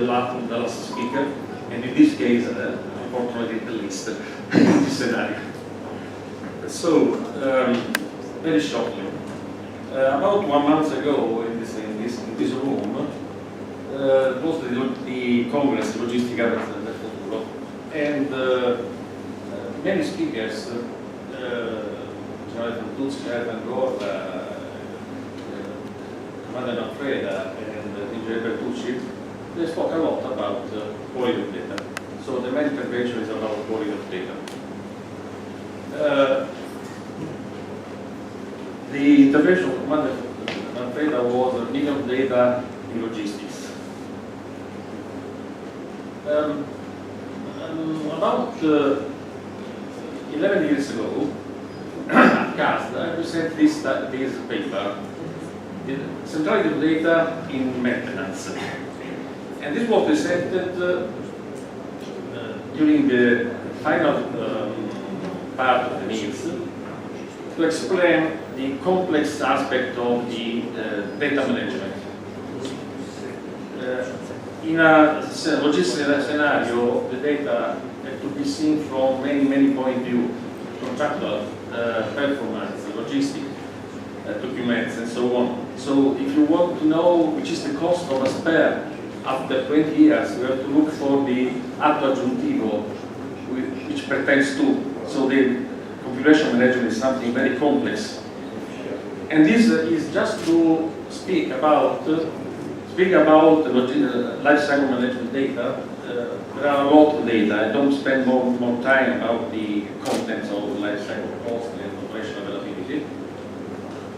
the last speaker, and in this case, unfortunately, the least in this scenario. So, very shortly, about 1 month ago, in this room, was the Congress, Logistic Futuro, and many speakers, Jonathan Tusk, Jonathan Gore, Commander Manfreda, and DJ Bertucci, they spoke a lot about quality of data. So the main intervention is about quality of data. The intervention of Commander Manfreda was need of data in logistics. About 11 years ago, at CAST, I presented this paper, the centrality of data in maintenance. And this was presented during the final part of the meetings to explain the complex aspect of the data management. In a logistics scenario, the data have to be seen from many points of view: contractual, performance, logistic, documents, and so on. So if you want to know which is the cost of a spare after 20 years, you have to look for the atto aggiuntivo, which pertains to. So the configuration management is something very complex. And this is just to speak about life cycle management data. There are a lot of data. I don't spend more time about the contents of life cycle cost and operational availability.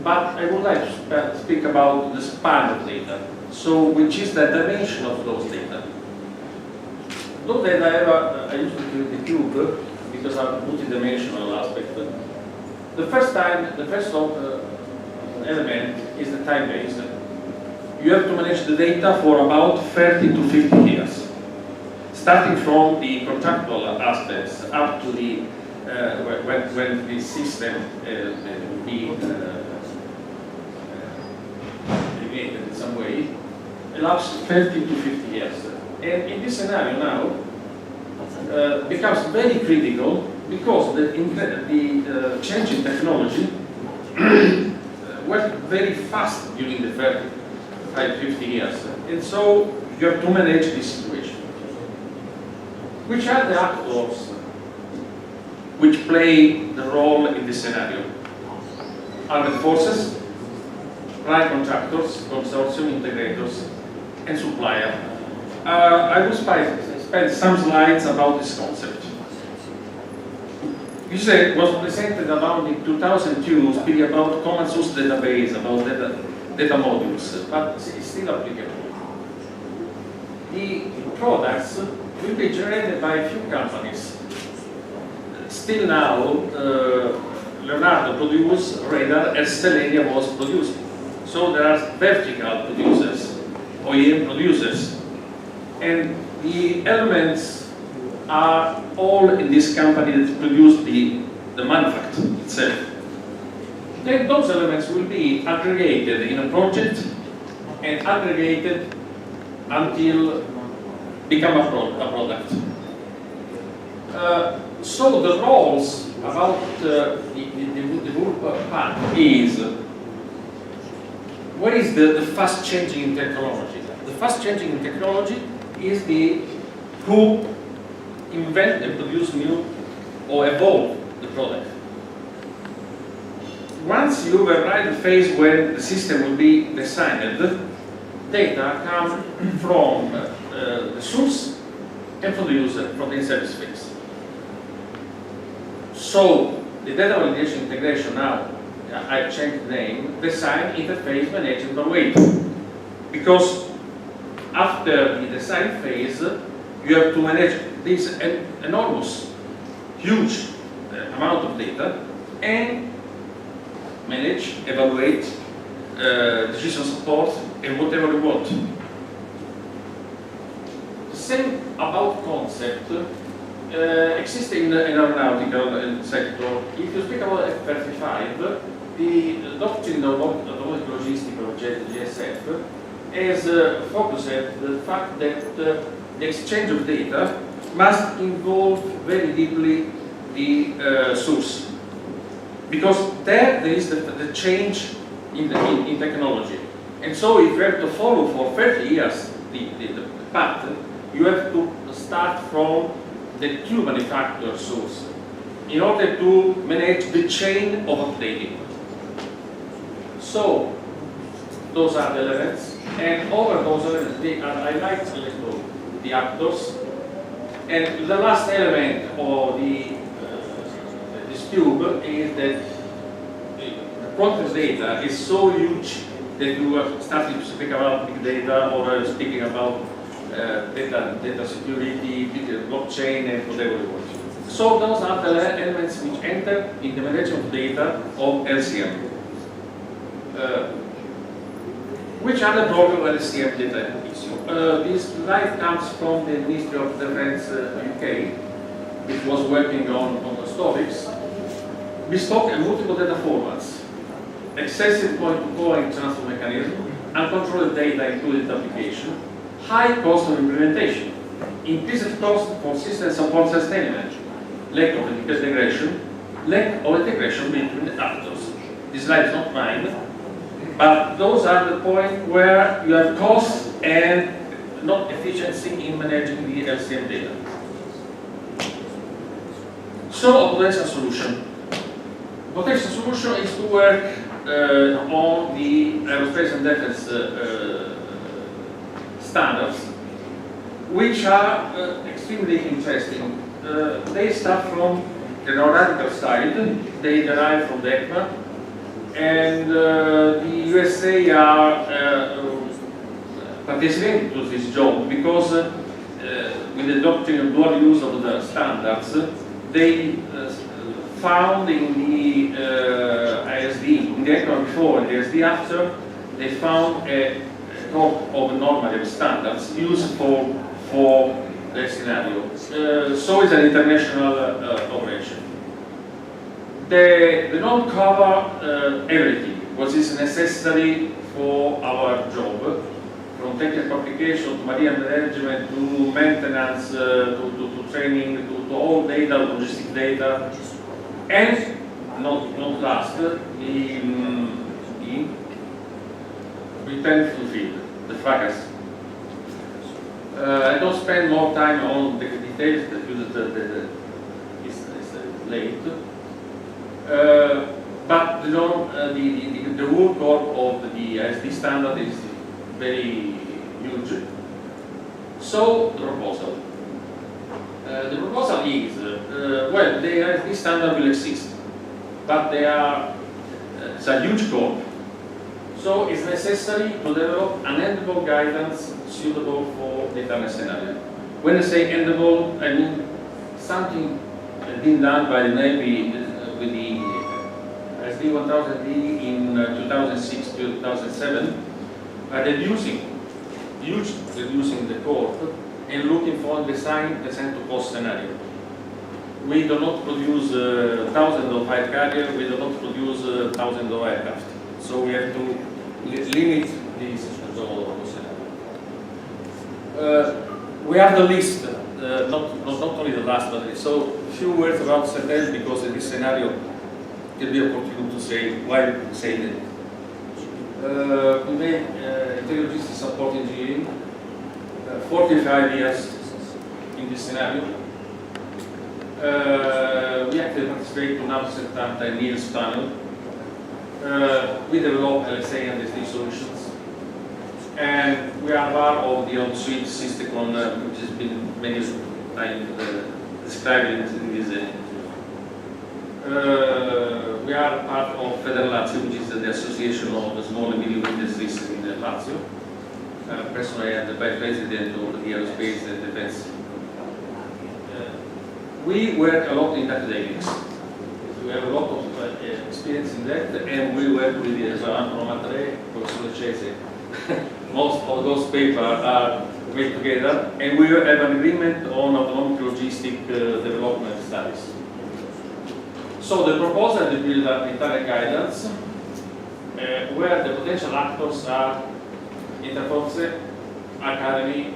But I would like to speak about the span of data. So, which is the dimension of those data? Those data I used to do the cube because I'm multidimensional aspect. The first element is the time based. You have to manage the data for about 30 to 50 years, starting from the contractual aspects up to the when the system will be eliminated in some way. Elapsed 30 to 50 years. And in this scenario now becomes very critical because the change in technology went very fast during the 50 years. And so you have to manage this situation. Which are the actors which play the role in this scenario? Armed forces, prime contractors, consortium integrators, and supplier. I will spend some slides about this concept. You say it was presented around in 2002, speaking about common source database, about data modules, but it's still applicable. The products will be generated by a few companies. Still now, Leonardo produced radar as Selenia was producing. So there are vertical producers, OEM producers, and the elements are all in this company that produce the manufacture itself. Then those elements will be aggregated in a project and aggregated until become a product. So the roles about the work part is what is the fast changing in technology? The fast changing in technology is the who invent and produce new or evolve the product. Once you arrive at the phase when the system will be designed, data come from the source and from the user, from the service phase. So the data validation integration now, I changed the name, design, interface, manage, and evaluate. Because after the design phase, you have to manage this enormous, huge amount of data and manage, evaluate, decision support, and whatever you want. The same about concept exists in the aeronautical sector. If you speak about F-35, the doctrine of automatic logistics of GSF has focused the fact that the exchange of data must involve very deeply the source, because there is the change in technology. And so if you have to follow for 30 years the path, you have to start from the tube manufacturer source in order to manage the chain of updating. So those are the elements, and over those elements they are highlighted the actors. And the last element of this tube is that the quantity data is so huge that you are starting to speak about big data, or speaking about data security, blockchain, and whatever you want. So those are the elements which enter in the management of data of LCM. Which are the broader LCM data issue? This slide comes from the Ministry of Defense UK, which was working on those topics. Bespoke and multiple data formats, excessive point-to-point transfer mechanism, uncontrolled data included application, high cost of implementation, implicit cost for system support sustainment, lack of integration, lack of integration between the actors. This slide is not mine, but those are the points where you have cost and not efficiency in managing the LCM data. So a potential solution. Potential solution is to work on the aerospace and defense standards, which are extremely interesting. They start from the aeronautical side, they derive from the ECMA, and the USA are participating to this job because with the doctrine of dual use of the standards, they found in the ISD, in the ECMA before and the ISD after, they found a top of normative standards used for the scenario. So it's an international operation. The norm cover everything, what is necessary for our job, from technical application to marine management to maintenance to training to all data, logistic data, and not last, the return to the field, the fracas. I don't spend more time on the details because it's late. But the work of the ISD standard is very huge. So the proposal. The proposal is, well, the ISD standard will exist, but they are, it's a huge scope. So it's necessary to develop an endable guidance suitable for the internal scenario. When I say endable, I mean something been done by the Navy with the ISD 1000D in 2006 to 2007, by reducing the scope and looking for design to cost scenario. We do not produce thousands of air carriers, we do not produce thousands of aircraft. So we have to limit this scenario. We have the list, not only the last, but so few words about CETEL, because in this scenario can be opportune to say why say that. We made intelligence support engineering, 45 years in this scenario. We actually participate to now set up the NILS panel. We develop LSA and SD solutions. And we are part of the on-suite system which has been many times described in this. We are part of Federlazio, which is the association of the small and medium industries in Lazio. Personally, I am the vice president of the AeroSpace and Defense. We work a lot in academics. We have a lot of experience in that, and we work with the Roma, Professor Cese. Most of those papers are made together, and we have an agreement on autonomic logistic development studies. So the proposal to build an entire guidance where the potential actors are Interforce, Academy,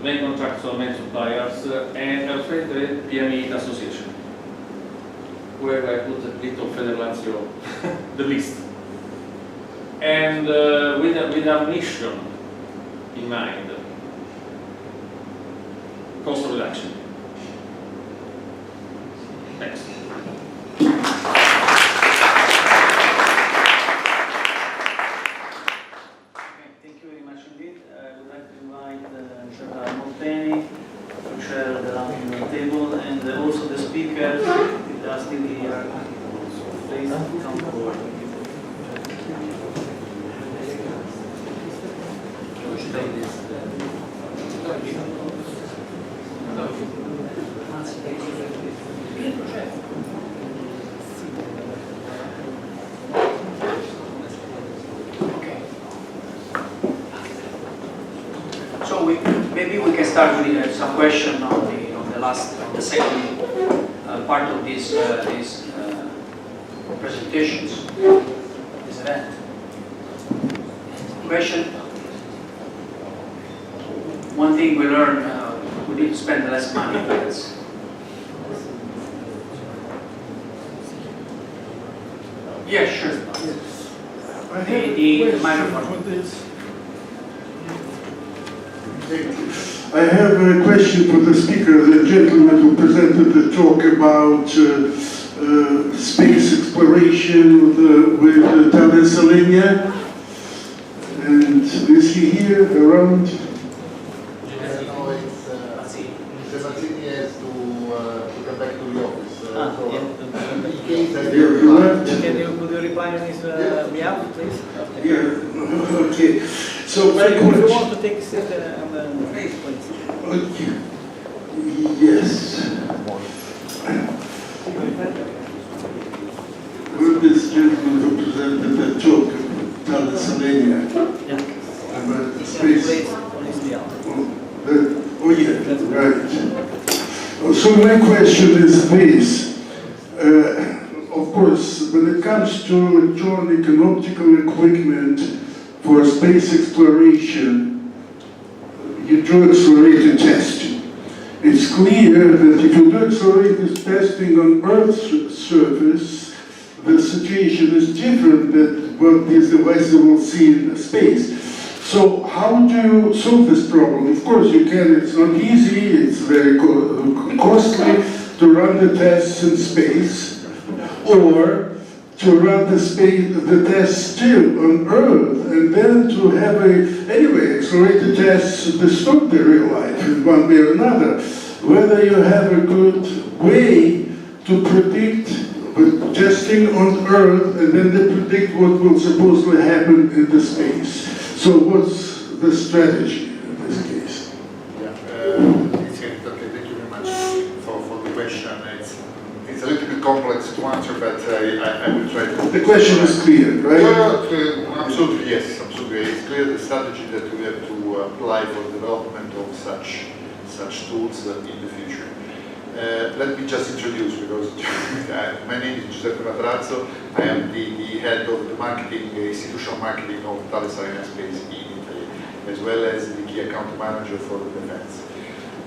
main contractors, main suppliers, and AeroSpace PME Association, where I put a bit of Federalizio, the list. And with a mission in mind, cost reduction. Thanks. Thank you very much indeed. I would like to invite Molteni to share the round table, and also the speakers, if they are still here, please come forward. So maybe we can start with some question on the second part of these presentations, this event. Question. One thing we learned, we need to spend less money. Yeah, sure. The microphone. I have a question for the speaker, the gentleman who presented the talk about space exploration with Thales Alenia. And is he here around? No, it's Mazzini has to come back to the office. In case I Could you reply on his behalf, please? Yeah, okay. So my If you question. want to take a seat on the face, please. Okay. Yes. Will this gentleman who presented the talk Thales Alenia about the space? Please, on his behalf. Oh yeah, right. So my question is this. Of course, when it comes to electronic and optical equipment for space exploration, you do accelerated testing. It's clear that if you do accelerated testing on Earth's surface, the situation is different than what these devices will see in space. So how do you solve this problem? Of course you can, it's not easy, it's very costly to run the tests in space, or to run the tests still on Earth, and then to have accelerated tests distort the real life in one way or another. Whether you have a good way to predict with testing on Earth, and then they predict what will supposedly happen in the space. So what's the strategy in this case? Yeah, okay, thank you very much for the question. It's a little bit complex to answer, but I will try to... The question is clear, right? Absolutely, yes, absolutely. It's clear the strategy that we have to apply for the development of such tools in the future. Let me just introduce, because my name is Giuseppe Matrazzo. I am the head of the marketing, institutional marketing of Thales Alenia Space in Italy, as well as the key account manager for the defense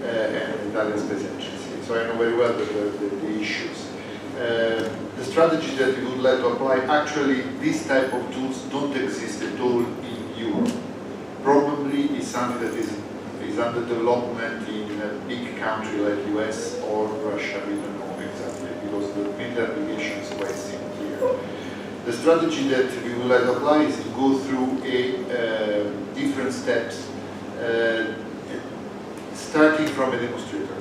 and the Italian Space Agency. So I know very well the issues. The strategy that we would like to apply, actually, this type of tools don't exist at all in Europe. Probably is something that is under development in a big country like US or Russia, we don't know exactly, because the military application is quite simple here. The strategy that we would like to apply is to go through different steps, starting from a demonstrator.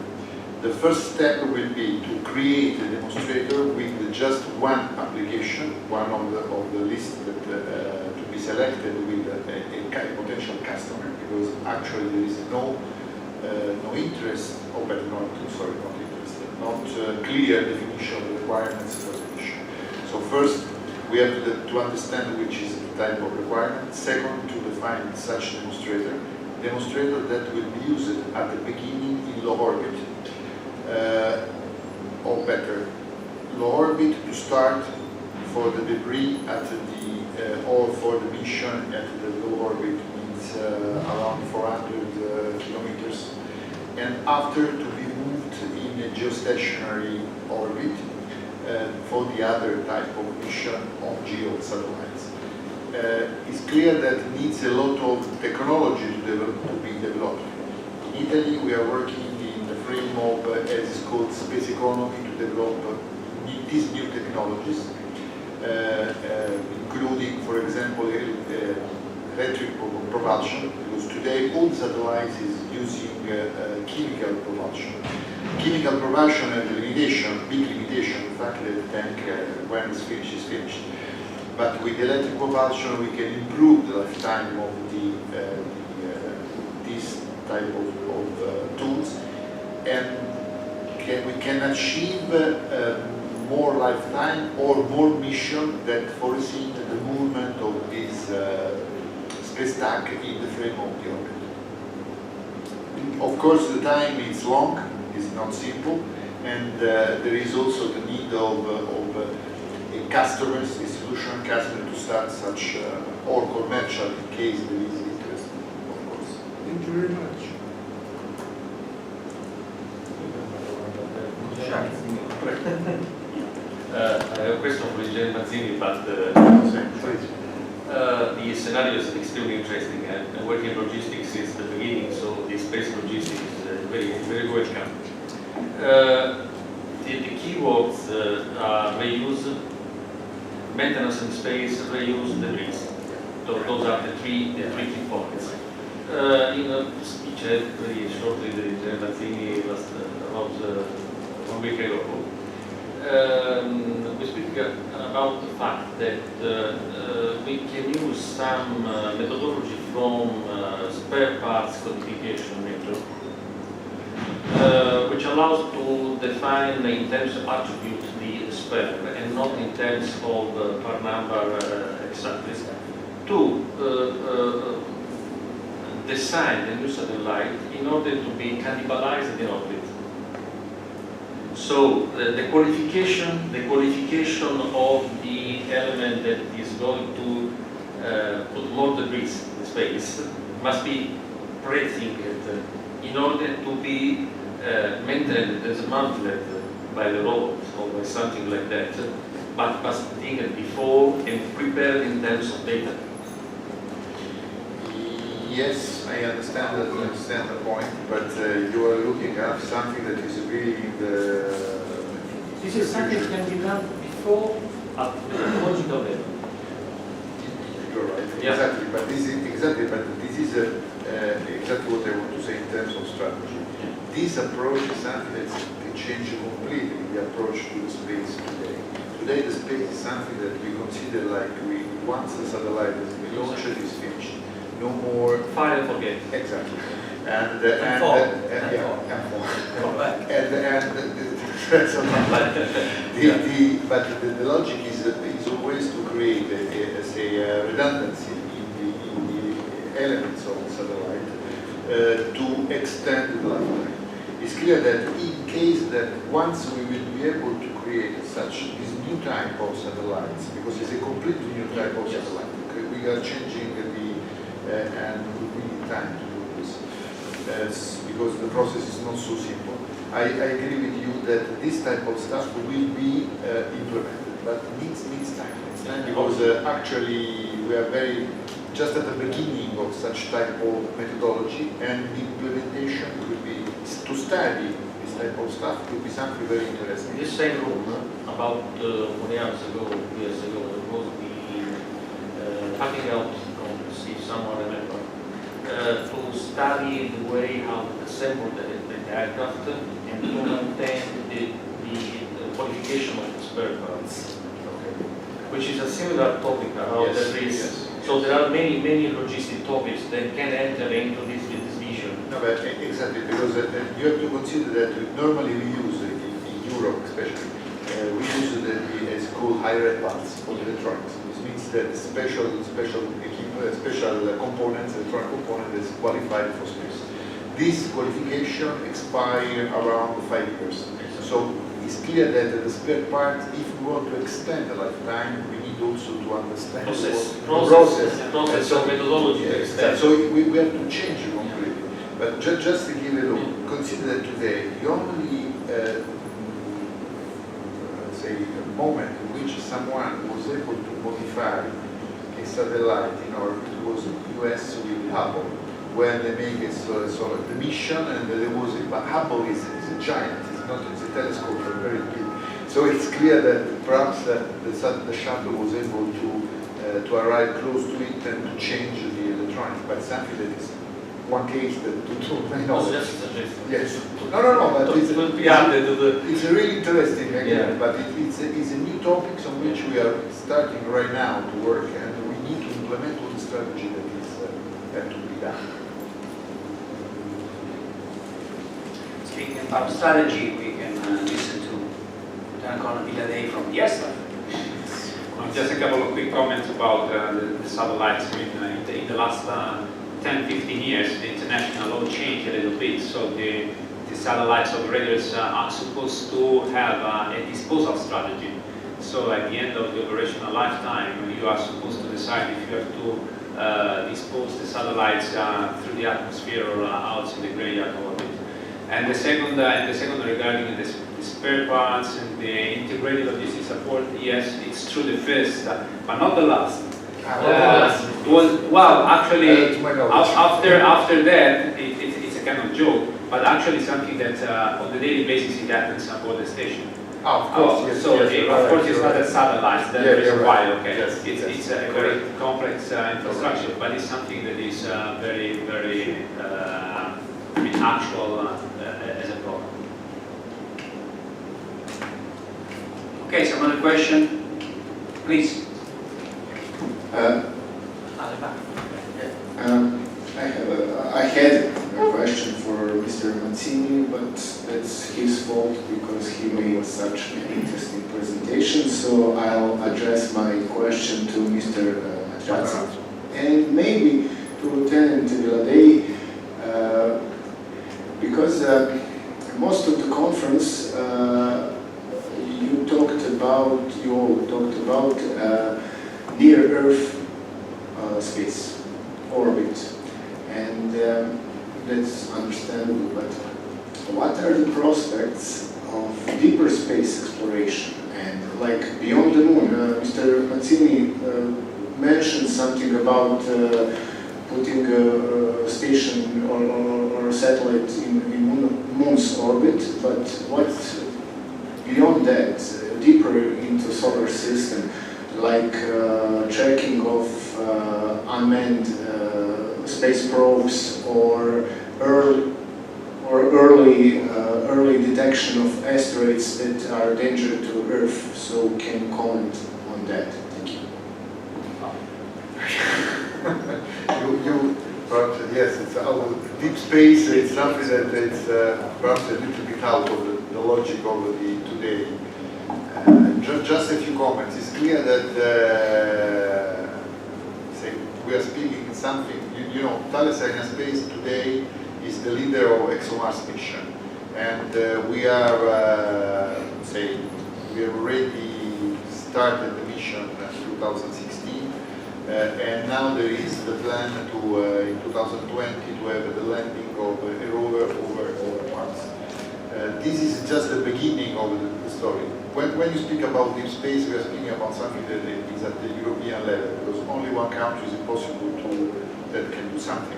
The first step will be to create a demonstrator with just one application, one of the list that to be selected with a potential customer, because actually there is no interest, not clear definition of the requirements for the mission. So first, we have to understand which is the type of requirement. Second, to define such demonstrator that will be used at the beginning in low orbit. Or better, low orbit to start for the debris at the or for the mission at the low orbit means around 400 kilometers, and after to be moved in a geostationary orbit for the other type of mission on geo satellites. It's clear that it needs a lot of technology to be developed. In Italy, we are working in the frame of, as it's called, space economy to develop these new technologies, including, for example, electric propulsion, because today all satellites is using chemical propulsion. Chemical propulsion has a limitation, big limitation, the fact that the tank, when it's finished, is finished. But with electric propulsion, we can improve the lifetime of this type of tools, and we can achieve more lifetime or more mission that foresee the movement of this space stack in the frame of the orbit. Of course, the time is long, it's not simple, and there is also the need of customers, institutional customers, to start such or commercial in case there is interest, of course. Thank you very much. I have a question for Engineer Mazzini, but the scenario is extremely interesting, and working in logistics is the beginning, so the space logistics is very, very welcome. The keywords are reuse, maintenance in space, reuse, debris. So those are the three key points. In a speech very shortly, the Engineer Mazzini was about 1 week ago. We speak about the fact that we can use some methodology from spare parts codification method, which allows to define in terms of attributes the spare and not in terms of part number exactly, to design the new satellite in order to be cannibalized in orbit. So the qualification of the element that is going to put more debris in space must be pre-thinked in order to be maintained as a mantlet by the robot or by something like that, but must think before and prepared in terms of data. Yes, I understand the point, but you are looking at something that is really This is something that can be done before at the technological level. You're right, Yeah. exactly. But this is exactly what I want to say in terms of strategy. This approach is something that's changed completely the approach to the space today. Today, the space is something that we consider like once the satellite has been launched, it is finished. No more Fire and forget. exactly, but the logic is always to create a redundancy in the elements of the satellite to extend the lifetime. It's clear that in case that once we will be able to create this new type of satellites, because it's a completely new type of satellite, we are changing and we need time to do this because the process is not so simple. I agree with you that this type of stuff will be implemented, but needs time. It's time because actually we are just at the beginning of such type of methodology, and the implementation could be to study this type of stuff could be something very interesting. In this same room, about 1 year ago, there was the cutting out. If someone remember, to study the way how to assemble the aircraft and to maintain the qualification of the spare parts, which is a similar topic around the risk. Yes. So there are many logistic topics that can enter into this vision. No, but exactly, because you have to consider that normally we use, in Europe especially, we use it's called high-red parts for the electronics. This means that special equipment, special components, electronic component is qualified for space. This qualification expires around 5 years. So it's clear that the spare parts, if we want to extend the lifetime, we need also to understand Process And so, methodology. so we have to change it completely. But just to give it a look, consider that today the only say a moment in which someone was able to modify a satellite in orbit was US with Hubble, when they make the mission, and there was but Hubble is a giant, it's a telescope, very big. So it's clear that perhaps the shuttle was able to arrive close to it and to change the electronics, but something that is one case that I know. Yes. No, but it's really interesting again, but it's a new topic on which we are starting right now to work, and we need to implement all the strategy that is have to be done. Speaking about strategy, we can listen to Giancarlo Villadei from the ESTA. Just a couple of quick comments about the satellites. I mean, in the last 10-15 years, the international law changed a little bit. So the satellites operators are supposed to have a disposal strategy. So at the end of the operational lifetime, you are supposed to decide if you have to dispose the satellites through the atmosphere or out in the graveyard orbit. And the second regarding the spare parts and the integrated logistics support, yes, it's true the first, but not the last. Well, actually, after that, it's a kind of joke, but actually something that on the daily basis it happens aboard the station. Of course, yes. So yes, of course it's not a satellite, that's the reason why, okay. Yes, It's a very complex infrastructure, but it's something that is very, very actual as a problem. Okay, so another question, please. I had a question for Mr. Mancini, but that's his fault because he made such an interesting presentation. So I'll address my question to Mr. Matrology and maybe to Lieutenant Villadei, because most of the conference you all talked about near Earth space orbit, and that's understandable, but what are the prospects of deeper space exploration and like beyond the moon? Mr. Mancini mentioned something about putting a station or a satellite in moon's orbit, but what beyond that, deeper into solar system, like tracking of unmanned space probes or early detection of asteroids that are danger to Earth. So can you comment on that? Thank you. Perhaps, yes, it's deep space. It's something that it's perhaps a little bit out of the logic of the today. Just a few comments. It's clear that say we are speaking something. You know, Thales Space today is the leader of ExoMars mission, and we are we have already started the mission in 2016, and now there is the plan to in 2020 to have the landing of a rover over Mars. This is just the beginning of the story. When you speak about deep space, we are speaking about something that is at the European level, because only one country is possible that can do something.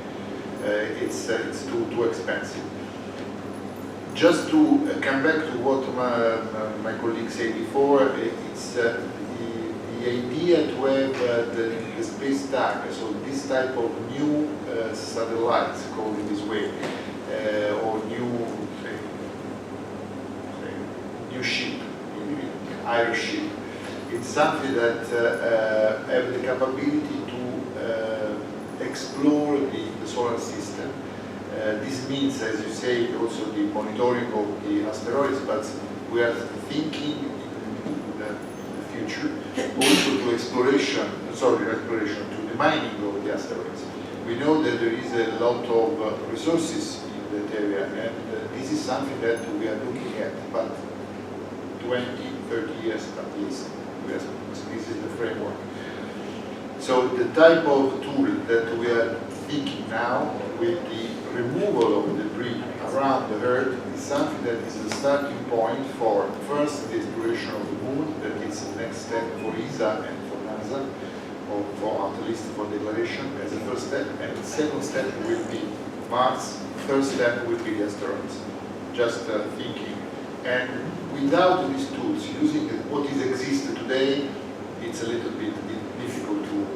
It's too expensive. Just to come back to what my colleague said before, it's the idea to have the space tag, so this type of new satellites, called it this way, or new ship, aeroship. It's something that have the capability to explore the solar system. This means, as you say, also the monitoring of the asteroids, but we are thinking in the future also to to the mining of the asteroids. We know that there is a lot of resources in that area, and this is something that we are looking at, but 20, 30 years at least. Yes, so this is the framework. So the type of tool that we are thinking now with the removal of debris around the Earth is something that is the starting point for first the exploration of the moon, that is the next step for ESA and for NASA, or for at least for declaration as a first step, and the second step will be Mars, third step will be the asteroids. Just thinking. And without these tools, using what is exists today, it's a little bit difficult to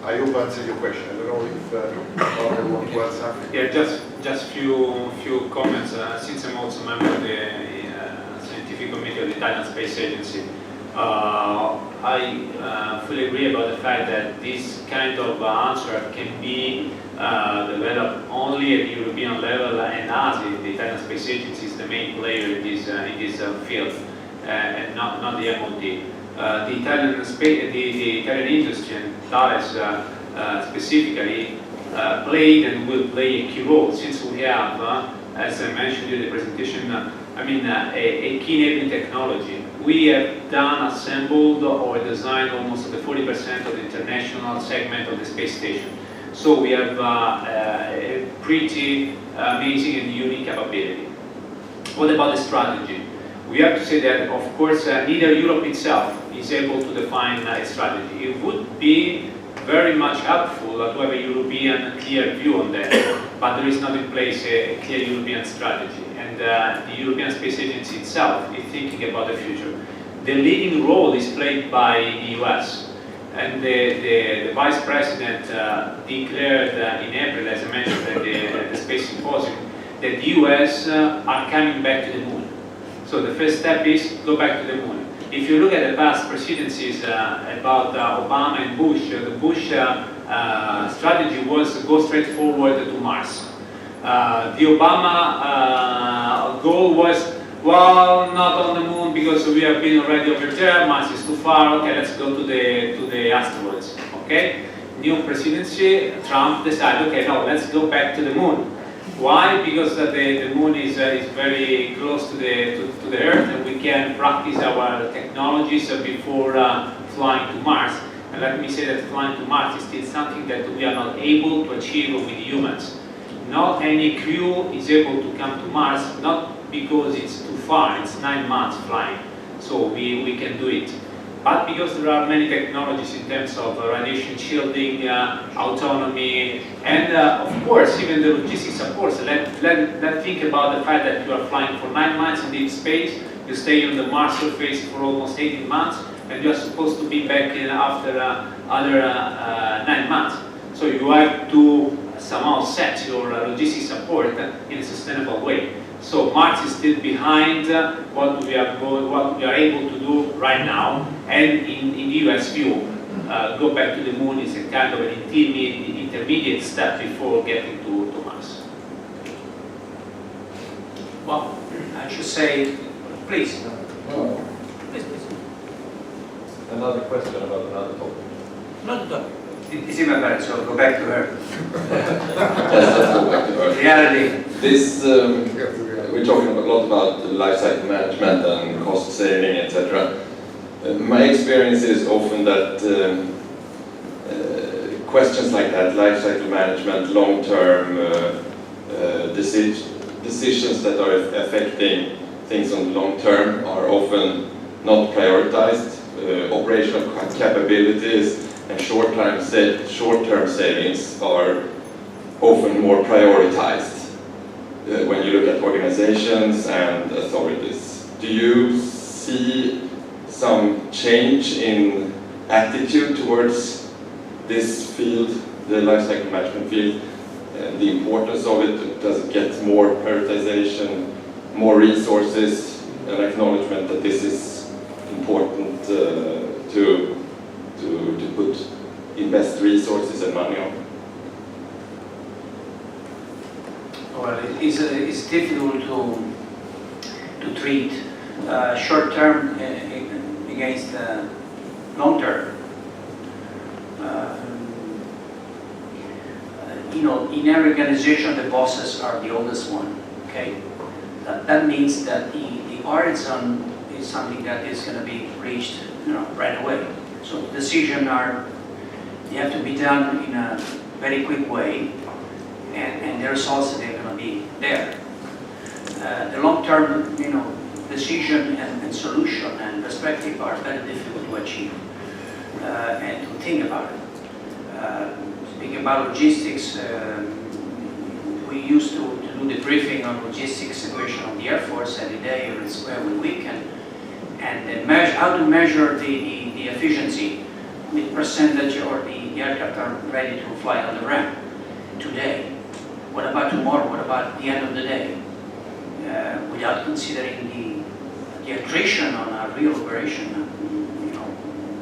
I hope I answered your question. I don't know if you want to add something. Yeah, just few comments. Since I'm also a member of the scientific committee of the Italian Space Agency, I fully agree about the fact that this kind of answer can be developed only at the European level, and ASI, the Italian Space Agency, is the main player in this field, and not the MOD. The Italian industry, and Thales specifically, played and will play a key role, since we have, as I mentioned in the presentation, a key enabling technology. We have done, assembled, or designed almost the 40% of the international segment of the space station. So we have a pretty amazing and unique capability. What about the strategy? We have to say that, of course, neither Europe itself is able to define a strategy. It would be very much helpful to have a European clear view on that, but there is not in place a clear European strategy. And the European Space Agency itself is thinking about the future. The leading role is played by the US. And the Vice President declared in April, as I mentioned at the Space Symposium, that the US are coming back to the moon. So the first step is go back to the moon. If you look at the past presidencies about Obama and Bush, the Bush strategy was go straight forward to Mars. The Obama goal was, well, not on the moon because we have been already over there, Mars is too far, okay, let's go to the asteroids, okay? New presidency, Trump decided, okay, no, let's go back to the moon. Why? Because the moon is very close to the Earth, and we can practice our technologies before flying to Mars. And let me say that flying to Mars is still something that we are not able to achieve with humans. Not any crew is able to come to Mars, not because it's too far, it's 9 months flying, so we can do it. But because there are many technologies in terms of radiation shielding, autonomy, and of course even the logistics support. So let's think about the fact that you are flying for 9 months in deep space, you stay on the Mars surface for almost 18 months, and you are supposed to be back in after other 9 months. So you have to somehow set your logistics support in a sustainable way. So Mars is still behind what we are able to do right now, and in the US view, go back to the moon is a kind of an intermediate step before getting to Mars. Well, I should say, please. Please. Another question about another topic. Not the topic. It's even better, so go back to her. Reality. This, we're talking a lot about life cycle management and cost saving, etc. My experience is often that questions like that, life cycle management, long-term decisions that are affecting things on the long term are often not prioritized. Operational capabilities and short-term savings are often more prioritized when you look at organizations and authorities. Do you see some change in attitude towards this field, the life cycle management field, the importance of it? Does it get more prioritization, more resources, an acknowledgement that this is important to invest resources and money on? Well, it's difficult to treat short term against long term. In every organization, the bosses are the oldest one. Okay, that means that the horizon is something that is going to be reached, right away. So decisions they have to be done in a very quick way, and the results they're going to be there. The long-term, decision and solution and perspective are very difficult to achieve and to think about it. Speaking about logistics, we used to do the briefing on logistics situation of the Air Force every day or every week, and how to measure the efficiency, the percentage or the aircraft are ready to fly on the ramp today. What about tomorrow? What about the end of the day? Without considering the attrition on a real operation,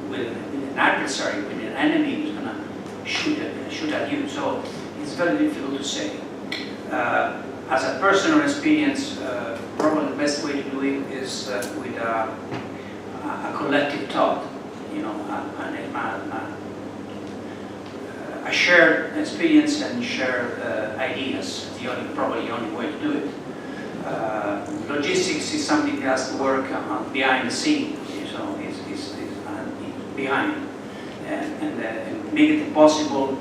with an adversary, with an enemy who's going to shoot at you. So it's very difficult to say. As a personal experience, probably the best way to do it is with a collective thought, a shared experience and shared ideas. Probably the only way to do it. Logistics is something that has to work behind the scene, so it's behind, and make it possible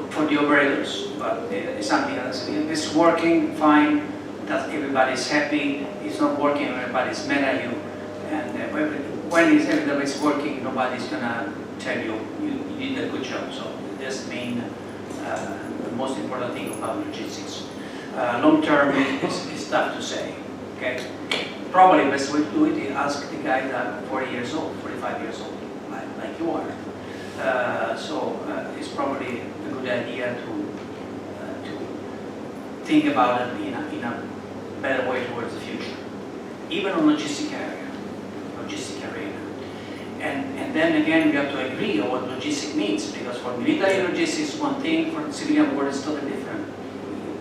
for the operators. But it's something else. If it's working fine, that everybody's happy. It's not working, everybody's mad at you. And when everybody's working, nobody's gonna tell you you did a good job. So that's the most important thing about logistics. Long term is tough to say. Okay, probably the best way to do it is ask the guy that 40 years old, 45 years old, like you are. So it's probably a good idea to think about it in a better way towards the future, even on logistic arena. And then again, we have to agree on what logistic means, because for military logistics one thing, for the civilian world it's totally different.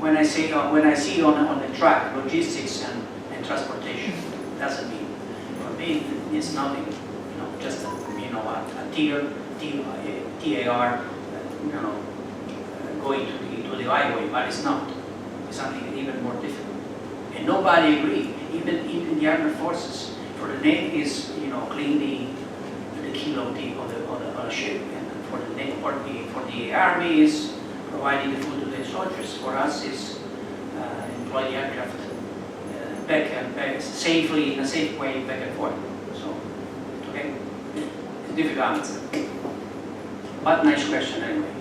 When I see on the track logistics and transportation, doesn't mean, for me it's nothing. Just a TAR, going to the highway, but it's not. It's something even more difficult. And nobody agreed, even the armed forces. For the Navy is clean the keel of the ship, and for the Army is providing the food to the soldiers. For us is employ the aircraft back safely, in a safe way, back and forth. So, okay, it's a difficult answer, but nice question anyway.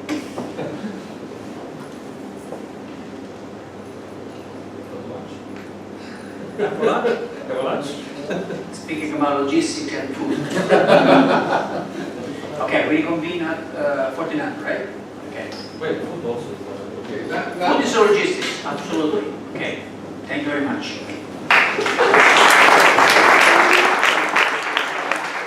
Speaking about logistics and food. Okay, we convene at 49, right? Okay. Wait, food also. Okay, Food is logistics, absolutely. Okay, thank you very much.